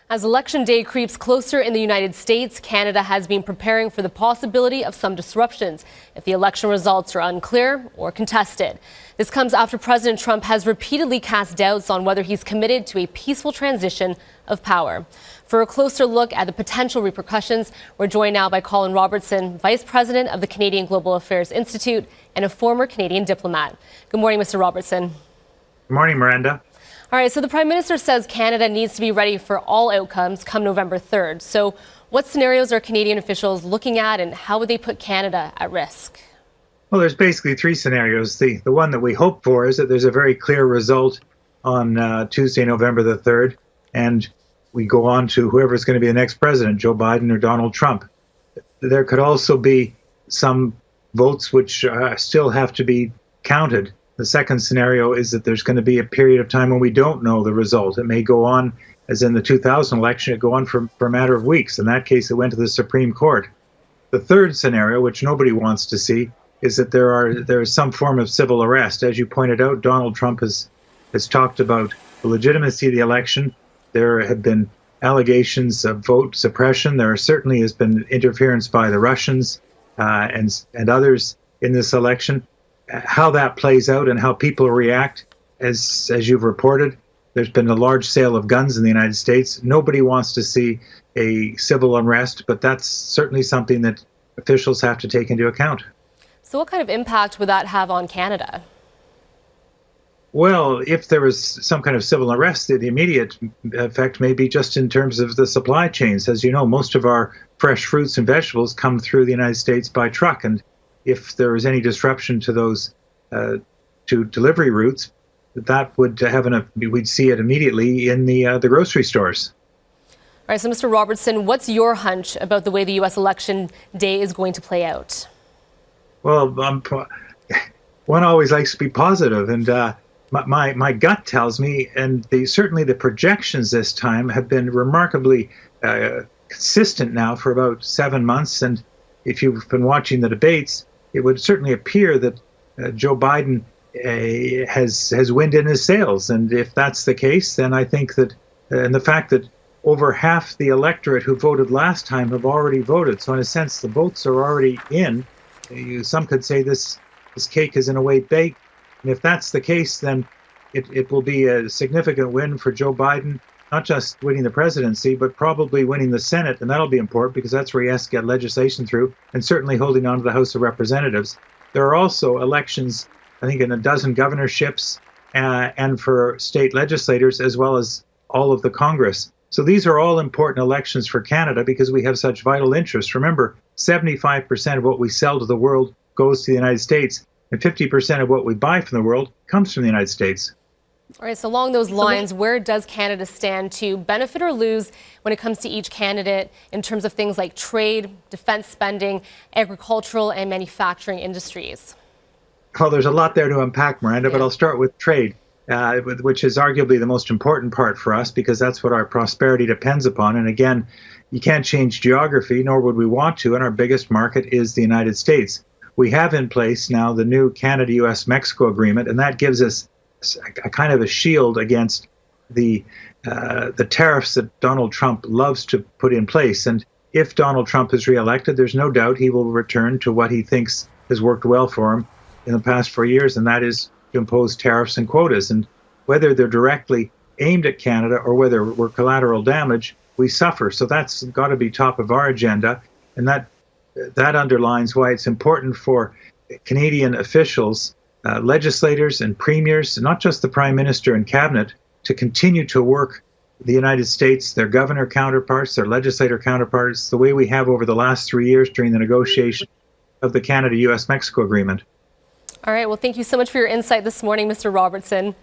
As Election Day creeps closer in the United States, Canada has been preparing for the possibility of some disruptions if the election results are unclear or contested. This comes after President Trump has repeatedly cast doubts on whether he's committed to a peaceful transition of power. For a closer look at the potential repercussions, we're joined now by Colin Robertson, Vice President of the Canadian Global Affairs Institute and a former Canadian diplomat. Good morning, Mr. Robertson. Good morning, Miranda. All right, so the Prime Minister says Canada needs to be ready for all outcomes come November 3rd. So what scenarios are Canadian officials looking at and how would they put Canada at risk? Well, there's basically three scenarios. The one that we hope for is that there's a very clear result on Tuesday, November the 3rd, and we go on to whoever's going to be the next president, Joe Biden or Donald Trump. There could also be some votes which still have to be counted. The second scenario is that there's going to be a period of time when we don't know the result. It may go on, as in the 2000 election, it go on for a matter of weeks. In that case, it went to the Supreme Court. The third scenario, which nobody wants to see, is that there is some form of civil arrest. As you pointed out, Donald Trump has talked about the legitimacy of the election. There have been allegations of vote suppression. There certainly has been interference by the Russians and others in this election. How that plays out and how people react, as you've reported, there's been a large sale of guns in the United States. Nobody wants to see a civil unrest, but that's certainly something that officials have to take into account. So what kind of impact would that have on Canada? Well, if there was some kind of civil unrest, the immediate effect may be just in terms of the supply chains. As you know, most of our fresh fruits and vegetables come through the United States by truck, and if there was any disruption to those to delivery routes, that would we'd see it immediately in the grocery stores. All right, so Mr. Robertson, what's your hunch about the way the U.S. election day is going to play out? Well, one always likes to be positive, and my gut tells me, and certainly the projections this time have been remarkably consistent now for about 7 months. And if you've been watching the debates, it would certainly appear that Joe Biden has wind in his sails. And if that's the case, then I think that, and the fact that over half the electorate who voted last time have already voted. So in a sense, the votes are already in. Some could say this cake is in a way baked. And if that's the case, then it will be a significant win for Joe Biden, not just winning the presidency, but probably winning the Senate. And that'll be important because that's where he has to get legislation through, and certainly holding on to the House of Representatives. There are also elections, I think, in a dozen governorships and for state legislators, as well as all of the Congress. So these are all important elections for Canada because we have such vital interests. Remember, 75% of what we sell to the world goes to the United States, and 50% of what we buy from the world comes from the United States. All right, so along those lines, where does Canada stand to benefit or lose when it comes to each candidate in terms of things like trade, defense spending, agricultural and manufacturing industries? Well, there's a lot there to unpack, Miranda, but I'll start with trade, which is arguably the most important part for us because that's what our prosperity depends upon. And again, you can't change geography, nor would we want to, and our biggest market is the United States. We have in place now the new Canada-US-Mexico agreement, and that gives us a kind of a shield against the tariffs that Donald Trump loves to put in place. And if Donald Trump is reelected, there's no doubt he will return to what he thinks has worked well for him in the past 4 years, and that is to impose tariffs and quotas. And whether they're directly aimed at Canada or whether we're collateral damage, we suffer. So that's got to be top of our agenda, and that underlines why it's important for Canadian officials, legislators and premiers, not just the Prime Minister and Cabinet, to continue to work the United States, their governor counterparts, their legislator counterparts, the way we have over the last 3 years during the negotiation of the Canada-US-Mexico agreement. All right, well, thank you so much for your insight this morning, Mr. Robertson.